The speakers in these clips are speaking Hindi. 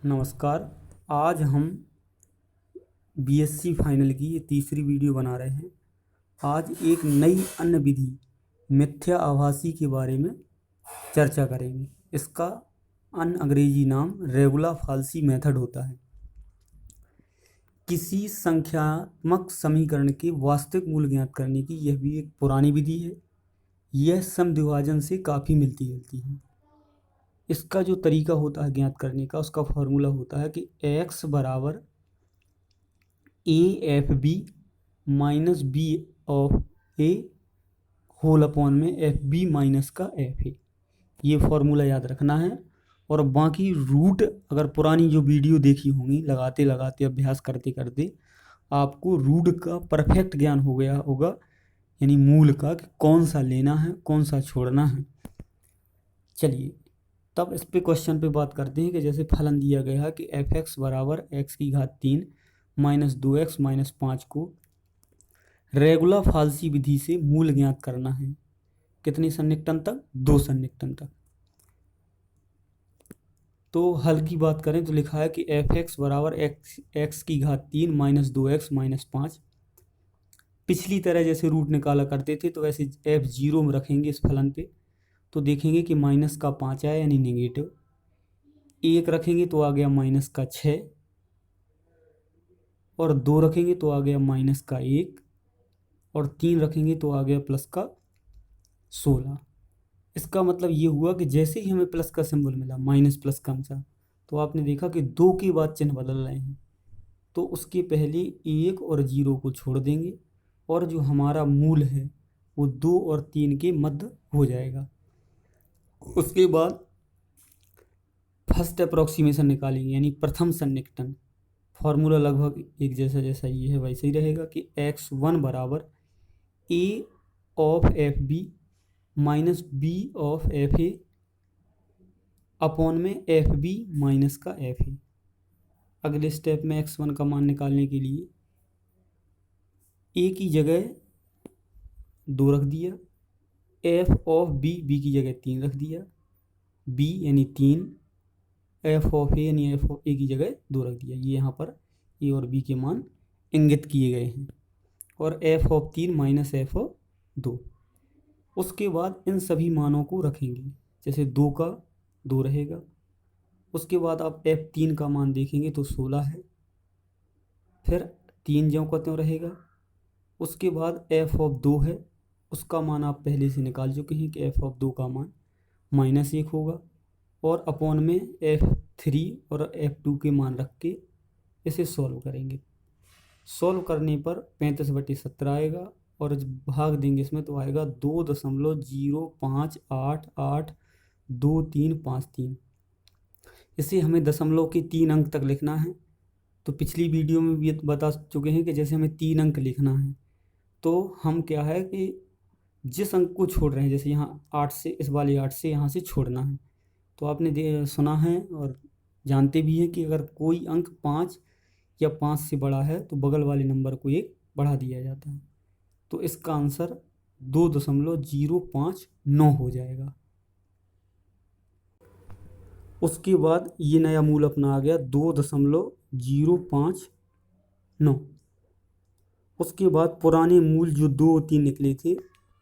नमस्कार। आज हम बीएससी फाइनल की ये तीसरी वीडियो बना रहे हैं। आज एक नई अन्य विधि मिथ्या आभासी के बारे में चर्चा करेंगे। इसका अन्य अंग्रेजी नाम रेगुलर फाल्सी मेथड होता है। किसी संख्यात्मक समीकरण के वास्तविक मूल ज्ञात करने की यह भी एक पुरानी विधि है। यह समद्विभाजन से काफ़ी मिलती जुलती है। इसका जो तरीका होता है ज्ञात करने का, उसका फॉर्मूला होता है कि x बराबर A F B minus B of A whole upon में एफ बी माइनस का एफ ए। ये फॉर्मूला याद रखना है। और बाकी रूट, अगर पुरानी जो वीडियो देखी होंगी, लगाते लगाते अभ्यास करते करते आपको रूट का परफेक्ट ज्ञान हो गया होगा, यानी मूल का, कि कौन सा लेना है कौन सा छोड़ना है। चलिए तब इस पे क्वेश्चन पे बात करते हैं कि जैसे फलन दिया गया है कि एफ एक्स बराबर एक्स की घात 3 माइनस 2x माइनस 5 को रेगुलर फाल्सी विधि से मूल ज्ञात करना है। कितनी सन्निकटन तक? 2 सन्निकटन तक। तो हल की बात करें तो लिखा है कि एफ एक्स बराबर एक्स की घात 3 माइनस 2x माइनस 5। पिछली तरह जैसे रूट निकाला करते थे तो वैसे एफ जीरो में रखेंगे इस फलन पे, तो देखेंगे कि माइनस का 5 आया यानी नेगेटिव। 1 रखेंगे तो आ गया माइनस का 6, और 2 रखेंगे तो आ गया माइनस का 1, और 3 रखेंगे तो आ गया प्लस का 16। इसका मतलब ये हुआ कि जैसे ही हमें प्लस का सिंबल मिला, माइनस प्लस का अंसा, तो आपने देखा कि 2 के बाद चिन्ह बदल रहे हैं। तो उसके पहले 1 और 0 को छोड़ देंगे, और जो हमारा मूल है वो 2 और 3 के मध्य हो जाएगा। उसके बाद फर्स्ट अप्रोक्सीमेशन निकालेंगे, यानी प्रथम सन्निकटन। फॉर्मूला लगभग एक जैसा जैसा ये है वैसे ही रहेगा कि x1 बराबर a of F B minus B of F A upon में एफ बी माइनस का एफ ए। अगले स्टेप में x1 का मान निकालने के लिए a की जगह 2 रख दिया, एफ ऑफ बी की जगह 3 रख दिया, b यानी 3, एफ ऑफ ए यानी एफ ऑफ ए की जगह 2 रख दिया। ये यहाँ पर ए और बी के मान इंगित किए गए हैं। और F of 3 minus F of 2। उसके बाद इन सभी मानों को रखेंगे, जैसे 2 का 2 रहेगा। उसके बाद आप f3 का मान देखेंगे तो 16 है, फिर 3 ज्यों का त्यों रहेगा। उसके बाद f ऑफ 2 है, उसका मान आप पहले से निकाल चुके हैं कि f ऑफ 2 का मान -1 होगा, और अपॉन में f3 और f2 के मान रख के इसे सॉल्व करेंगे। सॉल्व करने पर 35/17 आएगा, और जब भाग देंगे इसमें तो आएगा 2.05882353। इसे हमें दशमलव के 3 अंक तक लिखना है। तो पिछली वीडियो में भी बता चुके हैं कि जैसे हमें 3 अंक लिखना है, तो हम क्या है कि जिस अंक को छोड़ रहे हैं, जैसे यहाँ 8 से, इस वाले 8 से यहाँ से छोड़ना है, तो आपने सुना है और जानते भी हैं कि अगर कोई अंक 5 या 5 से बड़ा है तो बगल वाले नंबर को 1 बढ़ा दिया जाता है। तो इसका आंसर 2.059 हो जाएगा। उसके बाद ये नया मूल अपना आ गया 2.059। उसके बाद पुराने मूल जो 2 और 3 निकले थे,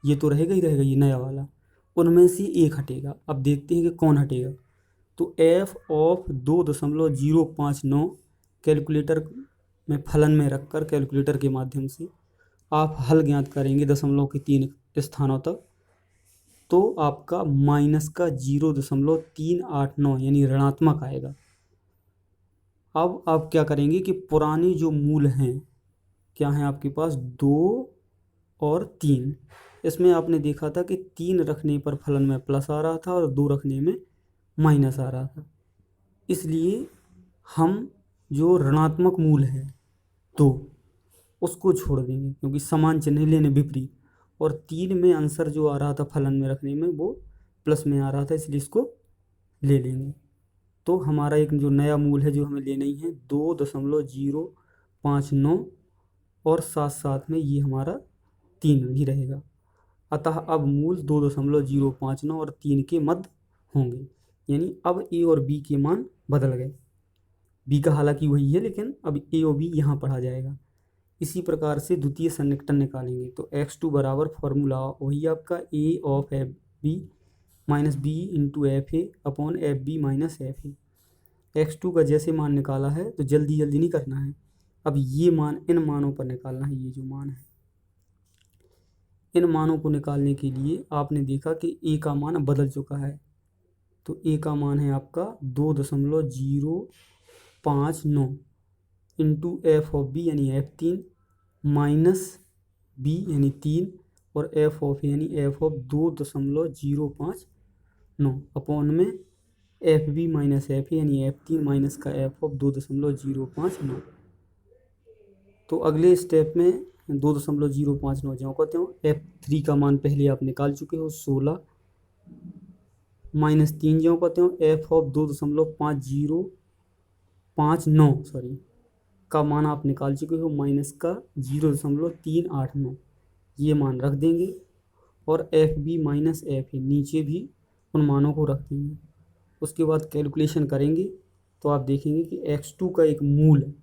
ये तो रहेगा ही रहेगा, ये नया वाला, उनमें से एक हटेगा। अब देखते हैं कि कौन हटेगा। तो एफ ऑफ 2.059 कैलकुलेटर में फलन में रखकर कैलकुलेटर के माध्यम से आप हल ज्ञात करेंगे दशमलव के 3 स्थानों तक, तो आपका माइनस का 0.389 यानी ऋणात्मक आएगा। अब आप क्या करेंगे कि पुराने जो मूल हैं, क्या हैं आपके पास, 2 और 3। इसमें आपने देखा था कि 3 रखने पर फलन में प्लस आ रहा था और 2 रखने में माइनस आ रहा था। इसलिए हम जो ऋणात्मक मूल है 2, उसको छोड़ देंगे, क्योंकि समान चिन्ह लेने विपरीत। और 3 में आंसर जो आ रहा था फलन में रखने में, वो प्लस में आ रहा था, इसलिए इसको ले लेंगे। तो हमारा एक जो नया मूल है जो हमें लेना ही है 2.059, और साथ साथ में ये हमारा 3 भी रहेगा। अतः अब मूल 2.059 और 3 के मध्य होंगे, यानी अब ए और बी के मान बदल गए। बी का हालांकि वही है, लेकिन अब ए और बी यहाँ पढ़ा जाएगा। इसी प्रकार से द्वितीय सन्निकटन निकालेंगे तो x2 बराबर फॉर्मूला वही आपका A of F B minus B into F A upon F B minus F A. x2 का जैसे मान निकाला है तो जल्दी जल्दी नहीं करना है, अब ये मान इन मानों पर निकालना है। ये जो मान है इन मानों को निकालने के लिए आपने देखा कि ए का मान बदल चुका है, तो ए का मान है आपका 2.059 इंटू एफ ऑफ बी यानी F3 माइनस बी यानी 3 और एफ ऑफ यानी एफ ऑफ 2.059 अपॉन में एफ बी माइनस एफ यानी F3 माइनस का एफ ऑफ 2.059। तो अगले स्टेप में 2.059 जो कहते हो F3 का मान पहले आप निकाल चुके हो 16 माइनस 3 जो कहते हो एफ ऑफ 2.5059 सॉरी का मान आप निकाल चुके हो माइनस का 0.389 ये मान रख देंगे और एफ बी माइनस एफ नीचे भी उन मानों को रख देंगे। उसके बाद कैलकुलेशन करेंगे तो आप देखेंगे कि x2 का एक मूल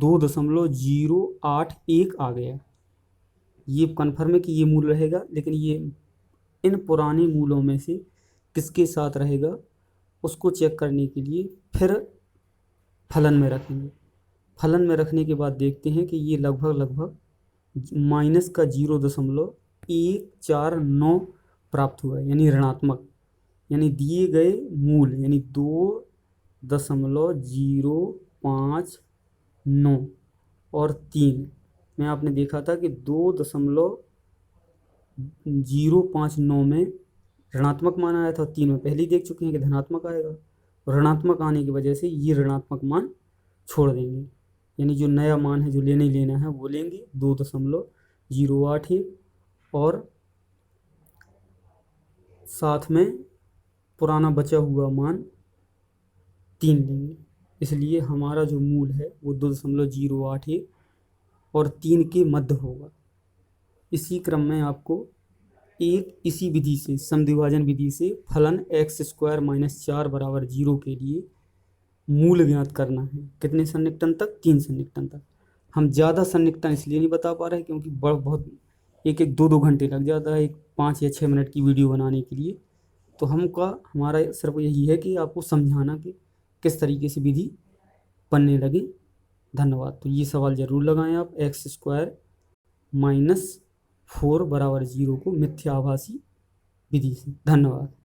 2.081 आ गया। ये कन्फर्म है कि ये मूल रहेगा, लेकिन ये इन पुराने मूलों में से किसके साथ रहेगा उसको चेक करने के लिए फिर फलन में रखेंगे। फलन में रखने के बाद देखते हैं कि ये लगभग माइनस का 0.149 प्राप्त हुआ है, यानी ऋणात्मक, यानी दिए गए मूल यानी 2.059 और 3 में आपने देखा था कि 2.059 में ऋणात्मक मान आया था, 3 में पहले ही देख चुके हैं कि धनात्मक आएगा। ऋणात्मक आने की वजह से ये ऋणात्मक मान छोड़ देंगे, यानी जो नया मान है जो लेना ही लेना है वो लेंगे 2.081 और साथ में पुराना बचा हुआ मान 3 लेंगे। इसलिए हमारा जो मूल है वो 2.081 और 3 के मध्य होगा। इसी क्रम में आपको एक इसी विधि से समद्विभाजन विधि से फलन x² माइनस 4 बराबर 0 के लिए मूल ज्ञात करना है। कितने सन्निकटन तक? 3 सन्निकटन तक। हम ज़्यादा सन्निकटन इसलिए नहीं बता पा रहे हैं क्योंकि बहुत एक 2 घंटे लग जाता है एक 5 या 6 मिनट की वीडियो बनाने के लिए। तो हमारा सिर्फ यही है कि आपको समझाना कि किस तरीके से विधि बनने लगे। धन्यवाद। तो ये सवाल ज़रूर लगाएं आप, x² माइनस 4 बराबर 0 को मिथ्या आभासी विधि से। धन्यवाद।